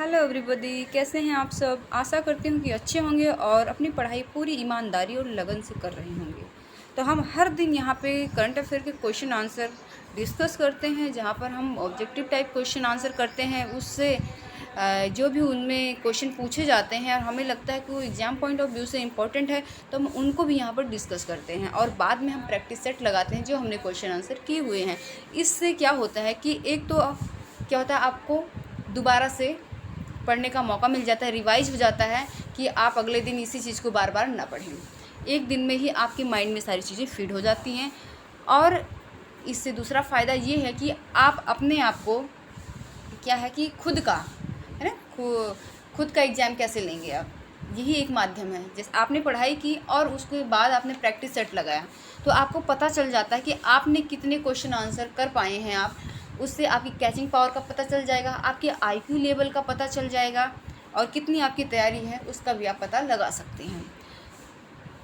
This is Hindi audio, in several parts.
हेलो एवरीबॉडी, कैसे हैं आप सब। आशा करती हूँ कि अच्छे होंगे और अपनी पढ़ाई पूरी ईमानदारी और लगन से कर रहे होंगे। तो हम हर दिन यहाँ पे करंट अफेयर के क्वेश्चन आंसर डिस्कस करते हैं, जहाँ पर हम ऑब्जेक्टिव टाइप क्वेश्चन आंसर करते हैं। उससे जो भी उनमें क्वेश्चन पूछे जाते हैं और हमें लगता है कि वो एग्ज़ाम पॉइंट ऑफ व्यू से इम्पोर्टेंट है, तो हम उनको भी यहाँ पर डिस्कस करते हैं और बाद में हम प्रैक्टिस सेट लगाते हैं जो हमने क्वेश्चन आंसर किए हुए हैं। इससे क्या होता है कि एक तो क्या होता है, आपको दोबारा से पढ़ने का मौका मिल जाता है, रिवाइज हो जाता है कि आप अगले दिन इसी चीज़ को बार बार ना पढ़ें। एक दिन में ही आपके माइंड में सारी चीज़ें फीड हो जाती हैं। और इससे दूसरा फ़ायदा ये है कि आप अपने आप को क्या है कि खुद का है ना, खुद का एग्ज़ाम कैसे लेंगे आप, यही एक माध्यम है। जैसे आपने पढ़ाई की और उसके बाद आपने प्रैक्टिस सेट लगाया, तो आपको पता चल जाता है कि आपने कितने क्वेश्चन आंसर कर पाए हैं। आप उससे आपकी कैचिंग पावर का पता चल जाएगा, आपके आईक्यू लेवल का पता चल जाएगा और कितनी आपकी तैयारी है उसका भी आप पता लगा सकते हैं।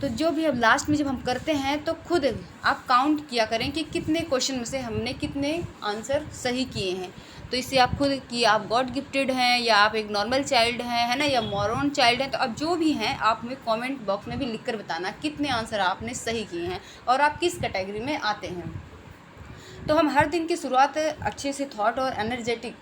तो जो भी अब लास्ट में जब हम करते हैं तो खुद आप काउंट किया करें कि कितने क्वेश्चन में से हमने कितने आंसर सही किए हैं। तो इससे आप खुद कि आप गॉड गिफ्टेड हैं या आप एक नॉर्मल चाइल्ड हैं, है ना, या मॉरन चाइल्ड हैं। तो अब जो भी हैं आप हमें कमेंट बॉक्स में भी लिख कर बताना कितने आंसर आपने सही किए हैं और आप किस कैटेगरी में आते हैं। तो हम हर दिन की शुरुआत अच्छे से थॉट और एनर्जेटिक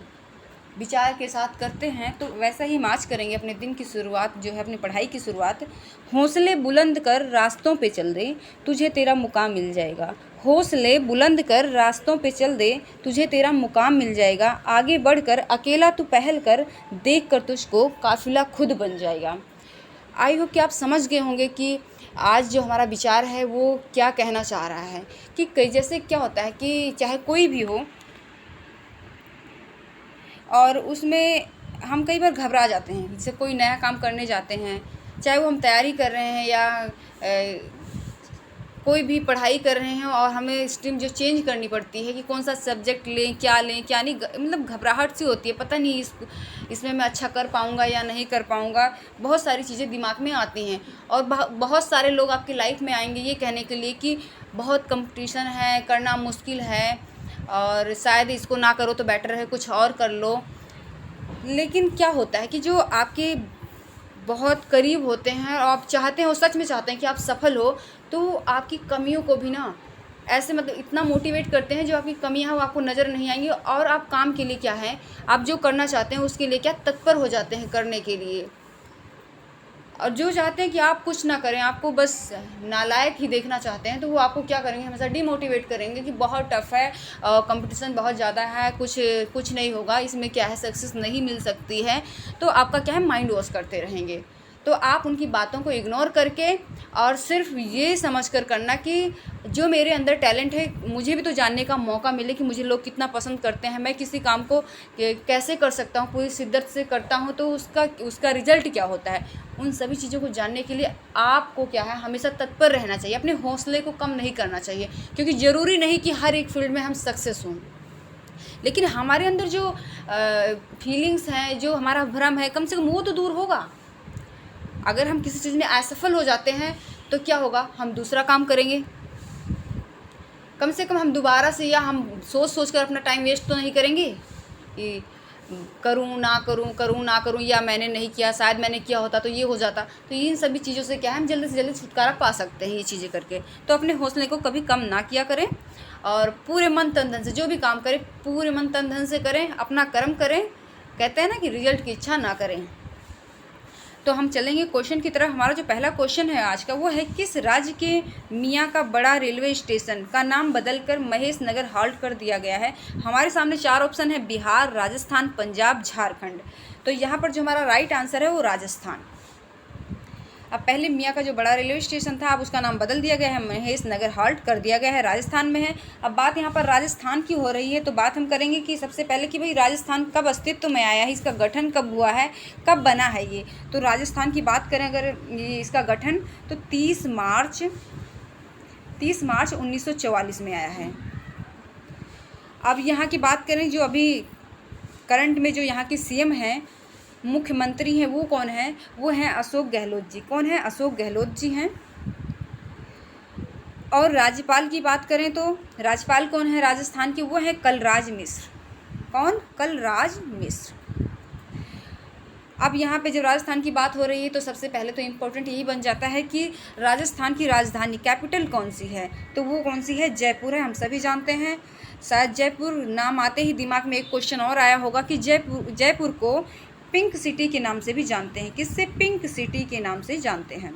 विचार के साथ करते हैं, तो वैसा ही हम आज करेंगे अपने दिन की शुरुआत, जो है अपनी पढ़ाई की शुरुआत। हौसले बुलंद कर रास्तों पे चल दे, तुझे तेरा मुकाम मिल जाएगा। हौसले बुलंद कर रास्तों पे चल दे, तुझे तेरा मुकाम मिल जाएगा। आगे बढ़कर अकेला तू पहल कर, देख कर तुझको काफिला खुद बन जाएगा। आई होप कि आप समझ गए होंगे कि आज जो हमारा विचार है वो क्या कहना चाह रहा है। कि कई जैसे क्या होता है कि चाहे कोई भी हो और उसमें हम कई बार घबरा जाते हैं। जैसे कोई नया काम करने जाते हैं, चाहे वो हम तैयारी कर रहे हैं या कोई भी पढ़ाई कर रहे हैं और हमें स्ट्रीम जो चेंज करनी पड़ती है कि कौन सा सब्जेक्ट लें क्या नहीं, मतलब घबराहट सी होती है, पता नहीं इसमें मैं अच्छा कर पाऊँगा या नहीं कर पाऊँगा। बहुत सारी चीज़ें दिमाग में आती हैं और बहुत सारे लोग आपकी लाइफ में आएंगे ये कहने के लिए कि बहुत कंपटीशन है, करना मुश्किल है और शायद इसको ना करो तो बेटर है कुछ और कर लो। लेकिन क्या होता है कि जो आपके बहुत करीब होते हैं और आप चाहते हैं, वो सच में चाहते हैं कि आप सफल हो, तो आपकी कमियों को भी ना ऐसे मतलब इतना मोटिवेट करते हैं, जो आपकी कमियां हैं वो आपको नज़र नहीं आएंगी और आप काम के लिए क्या है, आप जो करना चाहते हैं उसके लिए क्या तत्पर हो जाते हैं करने के लिए। और जो चाहते हैं कि आप कुछ ना करें, आपको बस नालायक ही देखना चाहते हैं, तो वो आपको क्या करेंगे, हमेशा डिमोटिवेट करेंगे कि बहुत टफ है, कंपटीशन बहुत ज़्यादा है, कुछ कुछ नहीं होगा, इसमें क्या है, सक्सेस नहीं मिल सकती है। तो आपका क्या है, माइंड वॉश करते रहेंगे। तो आप उनकी बातों को इग्नोर करके और सिर्फ ये समझ कर करना कि जो मेरे अंदर टैलेंट है, मुझे भी तो जानने का मौका मिले कि मुझे लोग कितना पसंद करते हैं, मैं किसी काम को कैसे कर सकता हूँ, पूरी शिद्दत से करता हूँ तो उसका रिजल्ट क्या होता है। उन सभी चीज़ों को जानने के लिए आपको क्या है, हमेशा तत्पर रहना चाहिए, अपने हौसले को कम नहीं करना चाहिए। क्योंकि ज़रूरी नहीं कि हर एक फील्ड में हम सक्सेस हों, लेकिन हमारे अंदर जो फीलिंग्स हैं, जो हमारा भ्रम है, कम से कम वो तो दूर होगा। अगर हम किसी चीज़ में असफल हो जाते हैं तो क्या होगा, हम दूसरा काम करेंगे, कम से कम हम दोबारा से, या हम सोच कर अपना टाइम वेस्ट तो नहीं करेंगे कि करूँ ना करूँ, करूँ ना करूँ, या मैंने नहीं किया, शायद मैंने किया होता तो ये हो जाता। तो इन सभी चीज़ों से क्या है, हम जल्दी से जल्दी छुटकारा पा सकते हैं ये चीज़ें करके। तो अपने हौसले को कभी कम ना किया करें और पूरे मन तन धन से जो भी काम करें पूरे मन तन धन से करें, अपना कर्म करें। कहते हैं ना कि रिजल्ट की इच्छा ना करें। तो हम चलेंगे क्वेश्चन की तरफ। हमारा जो पहला क्वेश्चन है आज का वो है, किस राज्य के मियाँ का बड़ा रेलवे स्टेशन का नाम बदलकर महेश नगर हाल्ट कर दिया गया है। हमारे सामने 4 ऑप्शन है, बिहार, राजस्थान, पंजाब, झारखंड। तो यहाँ पर जो हमारा राइट आंसर है वो राजस्थान। अब पहले मियाँ का जो बड़ा रेलवे स्टेशन था, अब उसका नाम बदल दिया गया है, महेश नगर हाल्ट कर दिया गया है, राजस्थान में है। अब बात यहाँ पर राजस्थान की हो रही है, तो बात हम करेंगे कि सबसे पहले कि भाई राजस्थान कब अस्तित्व में आया है, इसका गठन कब हुआ है, कब बना है ये। तो राजस्थान की बात करें अगर ये इसका गठन, तो 30 मार्च 1944 में आया है। अब यहाँ की बात करें, जो अभी करंट में जो यहाँ के सीएम हैं, मुख्यमंत्री हैं, वो कौन है, वो हैं अशोक गहलोत जी। कौन है, अशोक गहलोत जी हैं। और राज्यपाल की बात करें तो राज्यपाल कौन है राजस्थान के, वो है कलराज मिश्र। कौन, कलराज मिश्र। अब यहाँ पे जब राजस्थान की बात हो रही है तो सबसे पहले तो इम्पोर्टेंट यही बन जाता है कि राजस्थान की राजधानी कैपिटल कौन सी है, तो वो कौन सी है, जयपुर है। हम सभी जानते हैं। शायद जयपुर नाम आते ही दिमाग में एक क्वेश्चन और आया होगा कि जयपुर को पिंक सिटी के नाम से भी जानते हैं। किससे? पिंक सिटी के नाम से जानते हैं।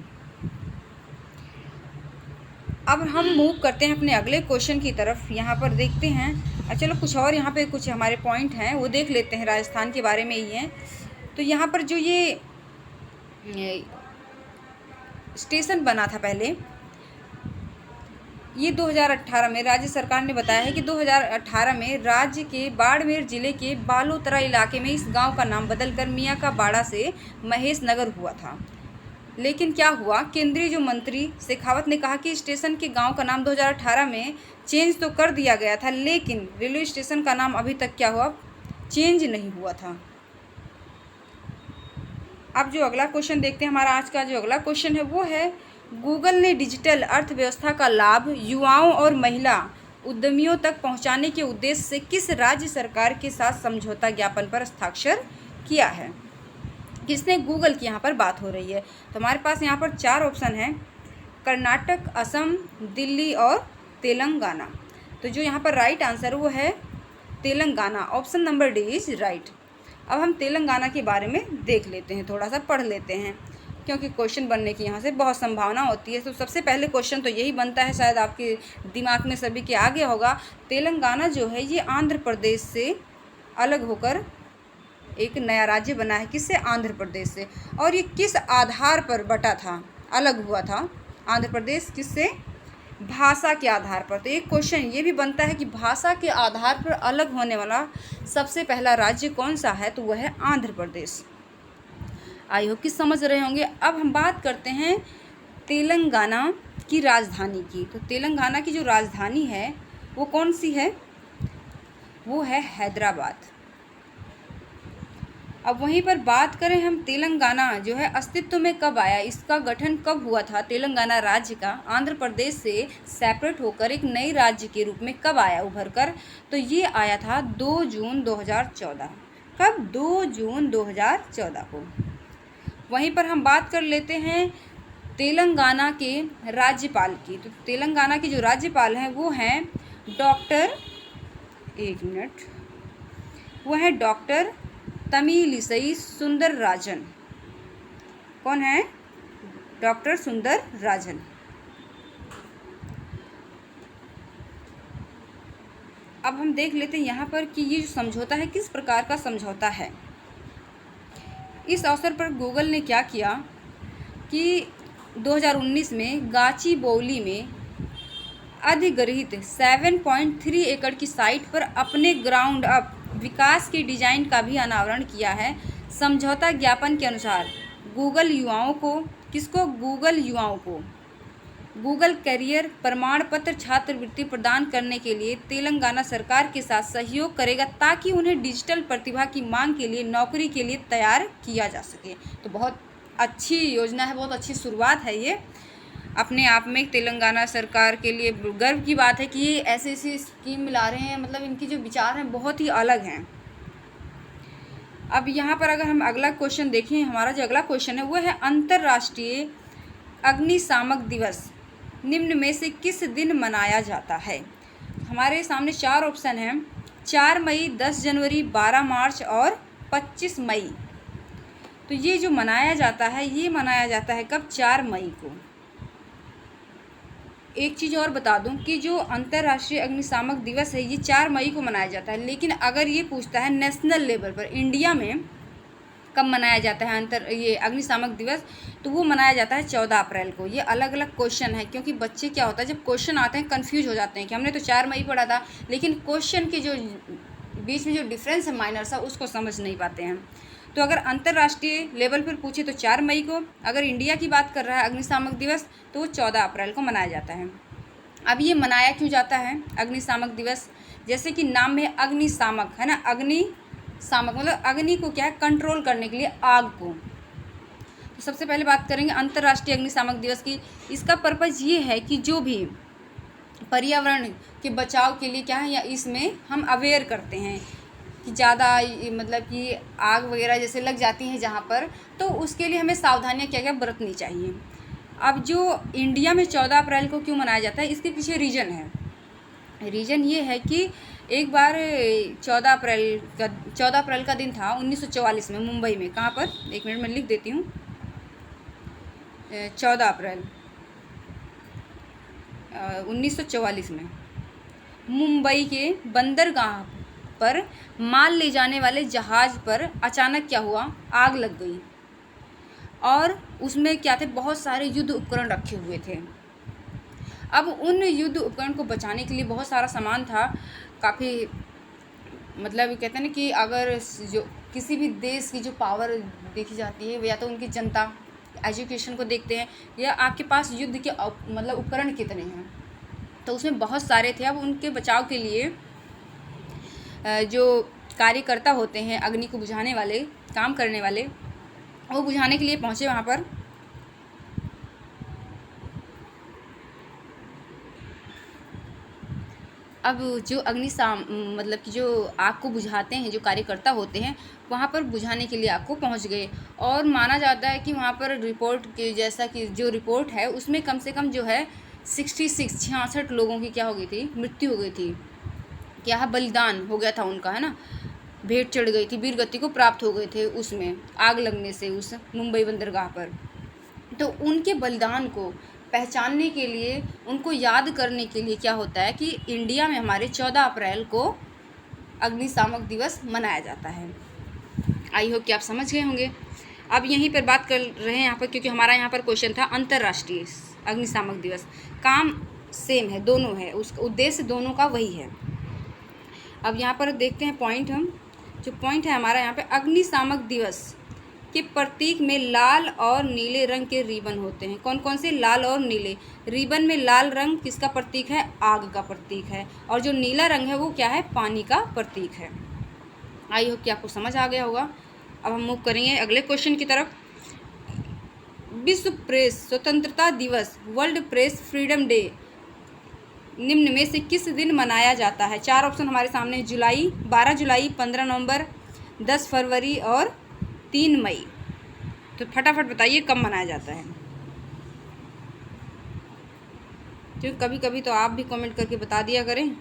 अब हम मूव करते हैं अपने अगले क्वेश्चन की तरफ। यहाँ पर देखते हैं, चलो कुछ और यहाँ पे कुछ हमारे पॉइंट हैं वो देख लेते हैं, राजस्थान के बारे में ही हैं। तो यहाँ पर जो ये स्टेशन बना था पहले, ये 2018 में राज्य सरकार ने बताया है कि 2018 में राज्य के बाड़मेर जिले के बालोतरा इलाके में इस गांव का नाम बदलकर मियाँ का बाड़ा से महेश नगर हुआ था। लेकिन क्या हुआ, केंद्रीय जो मंत्री शेखावत ने कहा कि स्टेशन के गांव का नाम 2018 में चेंज तो कर दिया गया था, लेकिन रेलवे स्टेशन का नाम अभी तक क्या हुआ, चेंज नहीं हुआ था। अब जो अगला क्वेश्चन देखते हैं, हमारा आज का जो अगला क्वेश्चन है वो है, गूगल ने डिजिटल अर्थव्यवस्था का लाभ युवाओं और महिला उद्यमियों तक पहुंचाने के उद्देश्य से किस राज्य सरकार के साथ समझौता ज्ञापन पर हस्ताक्षर किया है। किसने? गूगल की यहाँ पर बात हो रही है। तो हमारे पास यहाँ पर 4 ऑप्शन हैं, कर्नाटक, असम, दिल्ली और तेलंगाना। तो जो यहाँ पर राइट आंसर वो है Telangana. Option number D is right. अब हम तेलंगाना के बारे में देख लेते हैं, थोड़ा सा पढ़ लेते हैं, क्योंकि क्वेश्चन बनने की यहाँ से बहुत संभावना होती है। तो सबसे पहले क्वेश्चन तो यही बनता है, शायद आपके दिमाग में सभी के आगे होगा, तेलंगाना जो है ये आंध्र प्रदेश से अलग होकर एक नया राज्य बना है। किससे? आंध्र प्रदेश से। और ये किस आधार पर बटा था, अलग हुआ था आंध्र प्रदेश? किससे? भाषा के आधार पर। तो एक क्वेश्चन ये भी बनता है कि भाषा के आधार पर अलग होने वाला सबसे पहला राज्य कौन सा है, तो वह है आंध्र प्रदेश। आई होप कि समझ रहे होंगे। अब हम बात करते हैं तेलंगाना की राजधानी की। तो तेलंगाना की जो राजधानी है वो कौन सी है, वो है हैदराबाद। अब वहीं पर बात करें हम, तेलंगाना जो है अस्तित्व में कब आया, इसका गठन कब हुआ था, तेलंगाना राज्य का आंध्र प्रदेश से सेपरेट होकर एक नई राज्य के रूप में कब आया उभर कर, तो ये आया था 2 जून 2014। कब? 2 जून 2014 को। वहीं पर हम बात कर लेते हैं तेलंगाना के राज्यपाल की। तो तेलंगाना के जो राज्यपाल हैं वो हैं डॉक्टर, एक मिनट, वो है डॉक्टर तमिलिसई सुंदरराजन। कौन है? डॉक्टर सुंदरराजन। अब हम देख लेते हैं यहाँ पर कि ये जो समझौता है किस प्रकार का समझौता है। इस अवसर पर गूगल ने क्या किया कि 2019 में गाचीबौली में अधिग्रहित 7.3 एकड़ की साइट पर अपने ग्राउंड अप विकास के डिजाइन का भी अनावरण किया है। समझौता ज्ञापन के अनुसार गूगल युवाओं को, किसको? गूगल युवाओं को गूगल करियर प्रमाण पत्र छात्रवृत्ति प्रदान करने के लिए तेलंगाना सरकार के साथ सहयोग करेगा, ताकि उन्हें डिजिटल प्रतिभा की मांग के लिए नौकरी के लिए तैयार किया जा सके। तो बहुत अच्छी योजना है, बहुत अच्छी शुरुआत है ये। अपने आप में तेलंगाना सरकार के लिए गर्व की बात है कि ये ऐसी ऐसी स्कीम ला रहे हैं, मतलब इनकी जो विचार हैं बहुत ही अलग हैं। अब यहाँ पर अगर हम अगला क्वेश्चन देखें, हमारा जो अगला क्वेश्चन है वो है, अंतर्राष्ट्रीय अग्निशामक दिवस निम्न में से किस दिन मनाया जाता है। हमारे सामने 4 ऑप्शन हैं, 4 मई, 10 जनवरी, 12 मार्च और 25 मई। तो ये जो मनाया जाता है ये मनाया जाता है कब? 4 मई को। एक चीज़ और बता दूं कि जो अंतर्राष्ट्रीय अग्निशामक दिवस है ये 4 मई को मनाया जाता है, लेकिन अगर ये पूछता है नेशनल लेवल पर इंडिया में कब मनाया जाता है ये अग्निशामक दिवस, तो वो मनाया जाता है 14 अप्रैल को। ये अलग अलग क्वेश्चन है, क्योंकि बच्चे क्या होता है जब क्वेश्चन आते हैं कन्फ्यूज हो जाते हैं कि हमने तो 4 मई पढ़ा था, लेकिन क्वेश्चन के जो बीच में जो डिफरेंस है माइनर सा, उसको समझ नहीं पाते हैं। तो अगर अंतर्राष्ट्रीय लेवल पर पूछे तो 4 मई को, अगर इंडिया की बात कर रहा है अग्निशामक दिवस तो वो 14 अप्रैल को मनाया जाता है। अब ये मनाया क्यों जाता है अग्निशामक दिवस? जैसे कि नाम में अग्निशामक है ना, अग्निशामक मतलब अग्नि को क्या है, कंट्रोल करने के लिए, आग को। तो सबसे पहले बात करेंगे अंतर्राष्ट्रीय अग्निशामक दिवस की। इसका पर्पज़ ये है कि जो भी पर्यावरण के बचाव के लिए क्या है, या इसमें हम अवेयर करते हैं कि ज़्यादा मतलब कि आग वगैरह जैसे लग जाती हैं जहाँ पर, तो उसके लिए हमें सावधानियाँ क्या क्या बरतनी चाहिए। अब जो इंडिया में 14 अप्रैल को क्यों मनाया जाता है, इसके पीछे रीज़न है। रीज़न ये है कि एक बार 14 अप्रैल का दिन था 1944 में मुंबई में। कहाँ पर, एक मिनट में लिख देती हूँ। 14 अप्रैल 1944 में मुंबई के बंदरगाह पर माल ले जाने वाले जहाज़ पर अचानक क्या हुआ, आग लग गई। और उसमें क्या थे, बहुत सारे युद्ध उपकरण रखे हुए थे। अब उन युद्ध उपकरण को बचाने के लिए बहुत सारा सामान था, काफ़ी मतलब कहते हैं ना कि अगर जो किसी भी देश की जो पावर देखी जाती है, या तो उनकी जनता एजुकेशन को देखते हैं, या आपके पास युद्ध के मतलब उपकरण कितने हैं, तो उसमें बहुत सारे थे। अब उनके बचाव के लिए जो कार्यकर्ता होते हैं, अग्नि को बुझाने वाले, काम करने वाले, वो बुझाने के लिए पहुँचे वहाँ पर। अब जो मतलब कि जो आग को बुझाते हैं, जो कार्यकर्ता होते हैं, वहाँ पर बुझाने के लिए आग को पहुँच गए। और माना जाता है कि वहाँ पर रिपोर्ट के जैसा कि जो रिपोर्ट है उसमें कम से कम जो है 66 लोगों की क्या हो गई थी, मृत्यु हो गई थी। क्या बलिदान हो गया था उनका, है ना, भेंट चढ़ गई थी, वीर गति को प्राप्त हो गए थे उसमें आग लगने से उस मुंबई बंदरगाह पर। तो उनके बलिदान को पहचानने के लिए, उनको याद करने के लिए क्या होता है कि इंडिया में हमारे 14 अप्रैल को अग्निशामक दिवस मनाया जाता है। आई होप कि आप समझ गए होंगे। अब यहीं पर बात कर रहे हैं यहाँ पर, क्योंकि हमारा यहाँ पर क्वेश्चन था अंतर्राष्ट्रीय अग्निशामक दिवस। काम सेम है, दोनों है, उसका उद्देश्य दोनों का वही है। अब यहाँ पर देखते हैं पॉइंट, हम जो पॉइंट है हमारा यहाँ पे, अग्निशामक दिवस के प्रतीक में लाल और नीले रंग के रिबन होते हैं। कौन कौन से, लाल और नीले। रिबन में लाल रंग किसका प्रतीक है, आग का प्रतीक है, और जो नीला रंग है वो क्या है, पानी का प्रतीक है। आई होप कि आपको समझ आ गया होगा। अब हम मूव करेंगे अगले क्वेश्चन की तरफ। विश्व प्रेस स्वतंत्रता दिवस, वर्ल्ड प्रेस फ्रीडम डे, निम्न में से किस दिन मनाया जाता है। 4 ऑप्शन हमारे सामने, जुलाई, 12 जुलाई, 15 नवंबर, 10 फरवरी और 3 मई। तो फटाफट बताइए कब मनाया जाता है, क्योंकि कभी कभी तो आप भी कमेंट करके बता दिया करें।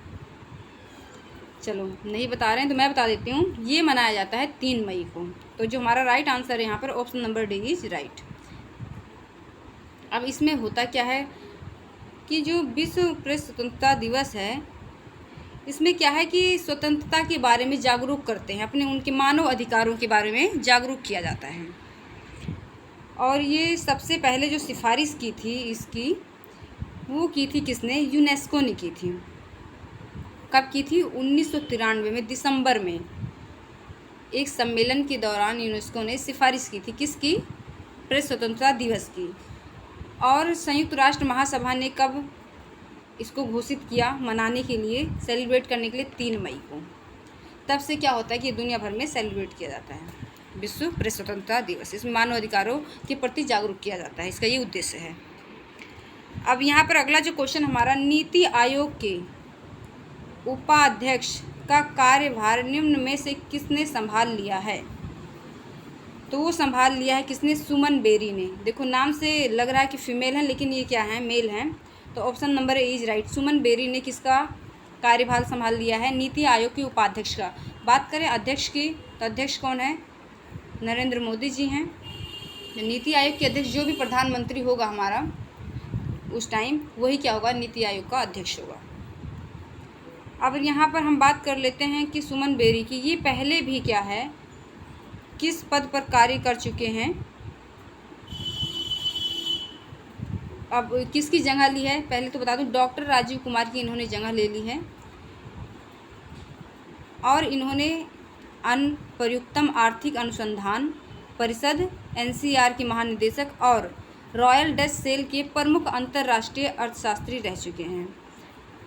चलो नहीं बता रहे हैं तो मैं बता देती हूँ, ये मनाया जाता है 3 मई को। तो जो हमारा राइट आंसर है यहाँ पर, option number D is right. अब इसमें होता क्या है कि जो विश्व प्रेस स्वतंत्रता दिवस है, इसमें क्या है कि स्वतंत्रता के बारे में जागरूक करते हैं, अपने उनके मानव अधिकारों के बारे में जागरूक किया जाता है। और ये सबसे पहले जो सिफारिश की थी इसकी, वो की थी किसने, यूनेस्को ने की थी। कब की थी, 1993 में दिसंबर में एक सम्मेलन के दौरान यूनेस्को ने सिफारिश की थी, किसकी, प्रेस स्वतंत्रता दिवस की। और संयुक्त राष्ट्र महासभा ने कब इसको घोषित किया मनाने के लिए, सेलिब्रेट करने के लिए, 3 मई को। तब से क्या होता है कि दुनिया भर में सेलिब्रेट किया जाता है विश्व प्रेस स्वतंत्रता दिवस। इसमें मानव अधिकारों के प्रति जागरूक किया जाता है, इसका ये उद्देश्य है। अब यहाँ पर अगला जो क्वेश्चन हमारा, नीति आयोग के उपाध्यक्ष का कार्यभार निम्न में से किसने संभाल लिया है। तो वो संभाल लिया है किसने, सुमन बेरी ने। देखो नाम से लग रहा है कि फीमेल है, लेकिन ये क्या है, मेल हैं। तो option number A is right. Suman Bery ने किसका कार्यभार संभाल लिया है, नीति आयोग के उपाध्यक्ष का। बात करें अध्यक्ष की, तो अध्यक्ष कौन है, नरेंद्र मोदी जी हैं। नीति आयोग के अध्यक्ष, जो भी प्रधानमंत्री होगा हमारा उस टाइम, वही क्या होगा, नीति आयोग का अध्यक्ष होगा। अब यहाँ पर हम बात कर लेते हैं कि सुमन बेरी की, ये पहले भी क्या है, किस पद पर कार्य कर चुके हैं। अब किसकी जगह ली है, पहले तो बता दूं, डॉक्टर राजीव कुमार की इन्होंने जगह ले ली है। और इन्होंने अनप्रयुक्तम आर्थिक अनुसंधान परिषद एनसीआर के महानिदेशक और रॉयल डच सेल के प्रमुख अंतर्राष्ट्रीय अर्थशास्त्री रह चुके हैं।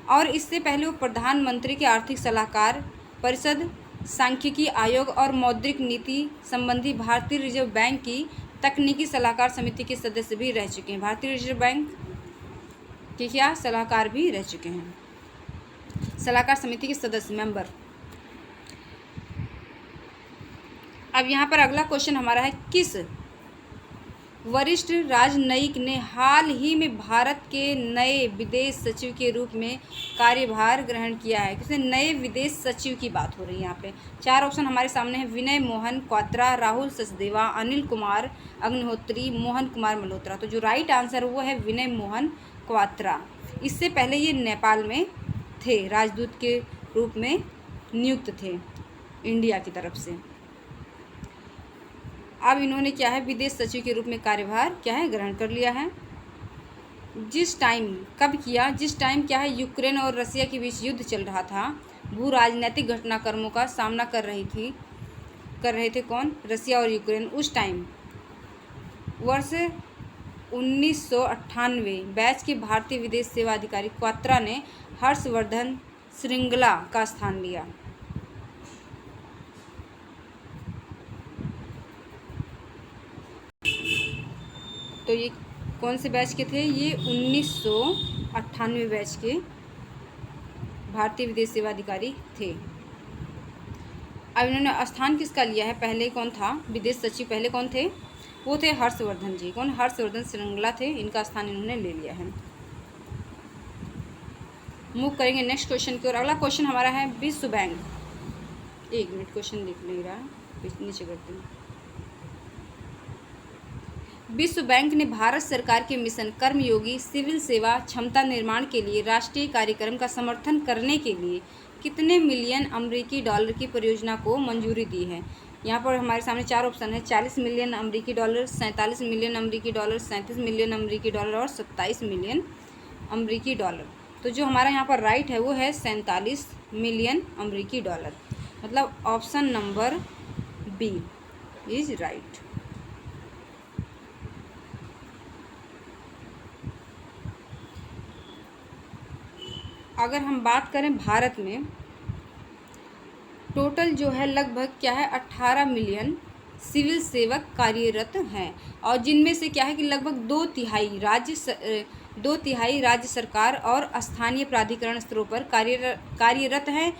और इससे पहले वो प्रधानमंत्री के आर्थिक सलाहकार परिषद, सांख्यिकी आयोग और मौद्रिक नीति संबंधी भारतीय रिजर्व बैंक की तकनीकी सलाहकार समिति के सदस्य भी रह चुके हैं। भारतीय रिजर्व बैंक के क्या सलाहकार भी रह चुके हैं, सलाहकार समिति के सदस्य, मेंबर। अब यहाँ पर अगला क्वेश्चन हमारा है, किस वरिष्ठ राजनयिक ने हाल ही में भारत के नए विदेश सचिव के रूप में कार्यभार ग्रहण किया है? किसने? नए विदेश सचिव की बात हो रही है यहाँ पे। 4 ऑप्शन हमारे सामने हैं, विनय मोहन क्वात्रा, राहुल सचदेवा, अनिल कुमार अग्निहोत्री, मोहन कुमार मल्होत्रा। तो जो राइट आंसर वो है विनय मोहन क्वात्रा। इससे पहले ये नेपाल में थे, राजदूत के रूप में नियुक्त थे इंडिया की तरफ से। अब इन्होंने क्या है, विदेश सचिव के रूप में कार्यभार क्या है, ग्रहण कर लिया है। जिस टाइम, कब किया? जिस टाइम क्या है, यूक्रेन और रसिया के बीच युद्ध चल रहा था, भू राजनीतिक घटनाक्रमों का सामना कर रहे थे कौन? रसिया और यूक्रेन। उस टाइम वर्ष 1998 बैच के भारतीय विदेश सेवा अधिकारी क्वात्रा ने हर्षवर्धन श्रृंगला का स्थान लिया। तो ये कौन से बैच के थे? ये 1998 बैच के भारतीय विदेश सेवा अधिकारी थे। अब इन्होंने स्थान किसका लिया है? पहले कौन था विदेश सचिव? पहले कौन थे? वो थे हर्षवर्धन जी। कौन? हर्षवर्धन श्रृंगला थे, इनका स्थान इन्होंने ले लिया है। मूव करेंगे नेक्स्ट क्वेश्चन की ओर। अगला क्वेश्चन हमारा है, विश्व बैंक, 1 मिनट क्वेश्चन लिख ले रहा है, नीचे करते हैं। विश्व बैंक ने भारत सरकार के मिशन कर्मयोगी सिविल सेवा क्षमता निर्माण के लिए राष्ट्रीय कार्यक्रम का समर्थन करने के लिए कितने मिलियन अमेरिकी डॉलर की परियोजना को मंजूरी दी है? यहाँ पर हमारे सामने 4 ऑप्शन है, 40 मिलियन अमेरिकी डॉलर, 47 मिलियन अमेरिकी डॉलर, 37 मिलियन अमेरिकी डॉलर और 27 मिलियन अमेरिकी डॉलर। तो जो हमारा यहाँ पर राइट है वो है 47 मिलियन अमेरिकी डॉलर, मतलब option number B is right. अगर हम बात करें भारत में, टोटल जो है लगभग क्या है, 18 मिलियन सिविल सेवक कार्यरत हैं, और जिनमें से क्या है कि लगभग 2/3 राज्य सरकार और स्थानीय प्राधिकरण स्तरों पर कार्यरत हैं।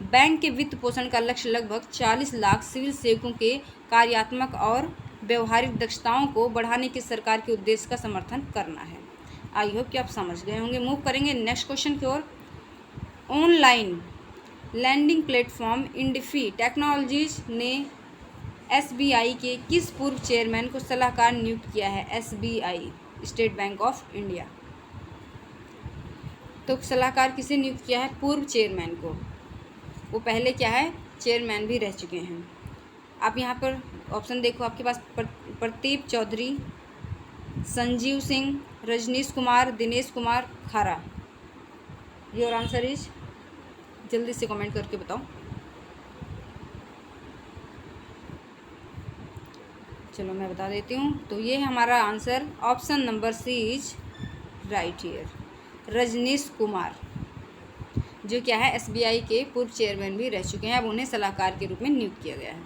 बैंक के वित्त पोषण का लक्ष्य लगभग 40 लाख सिविल सेवकों के कार्यात्मक और व्यवहारिक दक्षताओं को बढ़ाने के सरकार के उद्देश्य का समर्थन करना है। आई होप कि आप समझ गए होंगे। मूव करेंगे नेक्स्ट क्वेश्चन की ओर। ऑनलाइन लैंडिंग प्लेटफॉर्म इंडफी टेक्नोलॉजीज ने एसबीआई के किस पूर्व चेयरमैन को सलाहकार नियुक्त किया है? SBI, state bank of India. तो सलाहकार किसे नियुक्त किया है? पूर्व चेयरमैन को। वो पहले क्या है, चेयरमैन भी रह चुके हैं। आप यहाँ पर ऑप्शन देखो, आपके पास प्रदीप चौधरी, संजीव सिंह, रजनीश कुमार, दिनेश कुमार, खारा। योर आंसर इज, जल्दी से कमेंट करके बताओ। चलो मैं बता देती हूँ। तो ये है हमारा answer, option number C is right here, Rajnish Kumar, जो क्या है एसबीआई के पूर्व चेयरमैन भी रह चुके हैं। अब उन्हें सलाहकार के रूप में नियुक्त किया गया है।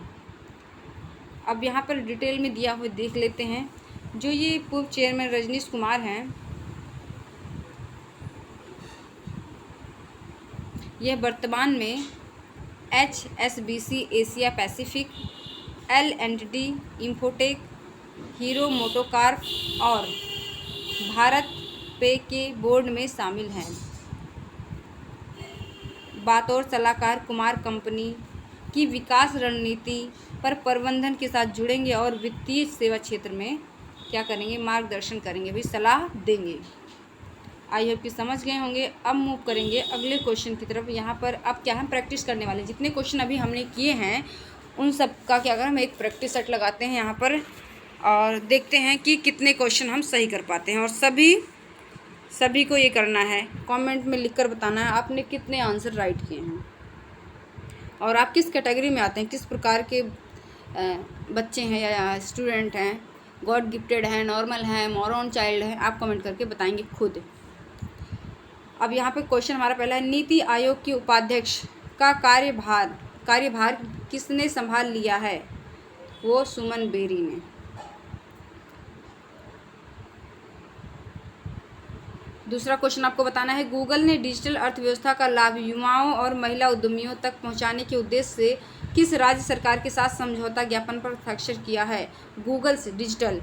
अब यहाँ पर डिटेल में दिया हुआ देख लेते हैं। जो ये पूर्व चेयरमैन रजनीश कुमार हैं, यह वर्तमान में HSBC Asia Pacific, L&T infotech, hero MotoCorp और भारत पे के बोर्ड में शामिल हैं। बतौर सलाहकार कुमार कंपनी की विकास रणनीति पर प्रबंधन के साथ जुड़ेंगे और वित्तीय सेवा क्षेत्र में क्या करेंगे, मार्गदर्शन करेंगे, भी सलाह देंगे। आई होप कि समझ गए होंगे। अब मूव करेंगे अगले क्वेश्चन की तरफ। यहाँ पर अब क्या हम प्रैक्टिस करने वाले, जितने क्वेश्चन अभी हमने किए हैं उन सब का क्या करें, हम एक प्रैक्टिस सेट लगाते हैं यहाँ पर और देखते हैं कि कितने क्वेश्चन हम सही कर पाते हैं। और सभी को ये करना है, कमेंट में लिखकर बताना है आपने कितने आंसर राइट किए हैं और आप किस कैटेगरी में आते हैं, किस प्रकार के बच्चे हैं या स्टूडेंट हैं, गॉड गिफ्टेड हैं, नॉर्मल हैं, मोरॉन चाइल्ड हैं, आप कमेंट करके बताएंगे खुद। अब यहाँ पे क्वेश्चन हमारा पहला है, नीति आयोग के उपाध्यक्ष का कार्यभार किसने संभाल लिया है? वो सुमन बेरी ने। दूसरा क्वेश्चन आपको बताना है, गूगल ने डिजिटल अर्थव्यवस्था का लाभ युवाओं और महिला उद्यमियों तक पहुंचाने के उद्देश्य से किस राज्य सरकार के साथ समझौता ज्ञापन पर हस्ताक्षर किया है? गूगल से डिजिटल,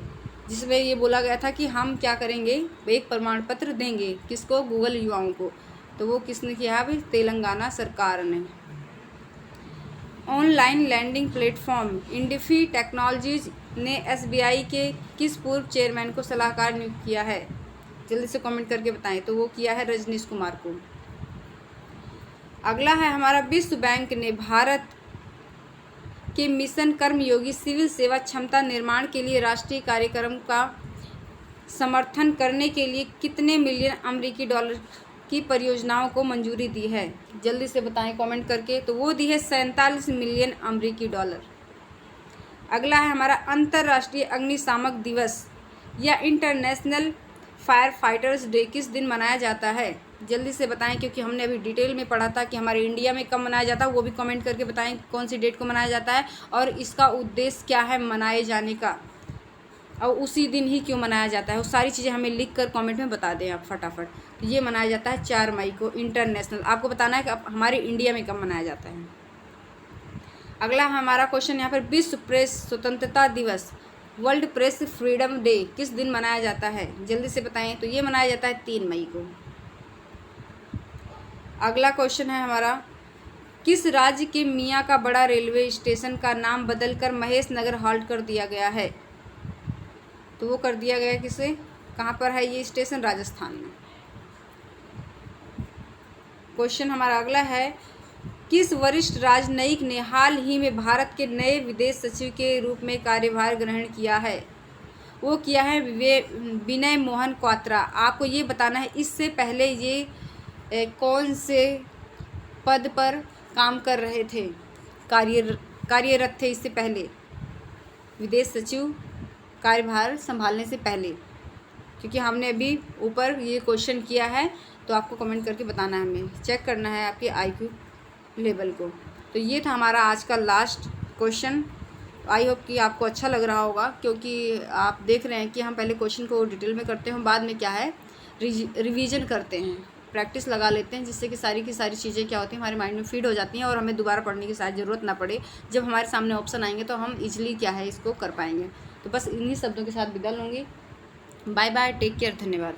जिसमें ये बोला गया था कि हम क्या करेंगे, एक प्रमाण पत्र देंगे किसको, गूगल युवाओं को। तो वो किसने किया है भाई? तेलंगाना सरकार ने। ऑनलाइन लैंडिंग प्लेटफॉर्म इंडिफी टेक्नोलॉजीज ने एसबीआई के किस पूर्व चेयरमैन को सलाहकार नियुक्त किया है? जल्दी से कमेंट करके बताएं। तो वो किया है रजनीश कुमार को। अगला है हमारा, विश्व बैंक ने भारत के मिशन कर्मयोगी सिविल सेवा क्षमता निर्माण के लिए राष्ट्रीय कार्यक्रम का समर्थन करने के लिए कितने मिलियन अमेरिकी डॉलर की परियोजनाओं को मंजूरी दी है? जल्दी से बताएं कमेंट करके। तो वो दी है 47 मिलियन अमेरिकी डॉलर। अगला है हमारा, अंतर्राष्ट्रीय अग्निशामक दिवस या इंटरनेशनल फायर फाइटर्स डे किस दिन मनाया जाता है? जल्दी से बताएं, क्योंकि हमने अभी डिटेल में पढ़ा था कि हमारे इंडिया में कब मनाया जाता है। वो भी कमेंट करके बताएं कौन सी डेट को मनाया जाता है और इसका उद्देश्य क्या है मनाए जाने का, और उसी दिन ही क्यों मनाया जाता है। वो सारी चीज़ें हमें लिख कर कॉमेंट में बता दें आप फटाफट। तो ये मनाया जाता है 4 मई को इंटरनेशनल। आपको बताना है कि हमारे इंडिया में कब मनाया जाता है। अगला हमारा क्वेश्चन यहाँ पर, विश्व प्रेस स्वतंत्रता दिवस वर्ल्ड प्रेस फ्रीडम डे किस दिन मनाया जाता है? जल्दी से बताएं। तो ये मनाया जाता है 3 मई को। अगला क्वेश्चन है हमारा, किस राज्य के मियाँ का बड़ा रेलवे स्टेशन का नाम बदलकर महेश नगर हाल्ट कर दिया गया है? तो वो कर दिया गया किसे, कहाँ पर है ये स्टेशन? राजस्थान में। क्वेश्चन हमारा अगला है, किस वरिष्ठ राजनयिक ने हाल ही में भारत के नए विदेश सचिव के रूप में कार्यभार ग्रहण किया है? वो किया है विनय मोहन क्वात्रा। आपको ये बताना है इससे पहले ये कौन से पद पर काम कर रहे थे, कार्यरत थे इससे पहले, विदेश सचिव कार्यभार संभालने से पहले, क्योंकि हमने अभी ऊपर ये क्वेश्चन किया है। तो आपको कमेंट करके बताना है, हमें चेक करना है आपके IQ लेवल को। तो ये था हमारा आज का लास्ट क्वेश्चन। आई होप कि आपको अच्छा लग रहा होगा, क्योंकि आप देख रहे हैं कि हम पहले क्वेश्चन को डिटेल में करते हैं, बाद में क्या है रिवीजन करते हैं, प्रैक्टिस लगा लेते हैं, जिससे कि सारी की सारी चीज़ें क्या होती हैं हमारे माइंड में फीड हो जाती हैं और हमें दोबारा पढ़ने की शायद ज़रूरत ना पड़े। जब हमारे सामने ऑप्शन आएंगे तो हम इजीली क्या है इसको कर पाएंगे। तो बस इन्हीं शब्दों के साथ विदा लूँगी। बाय बाय, टेक केयर, धन्यवाद।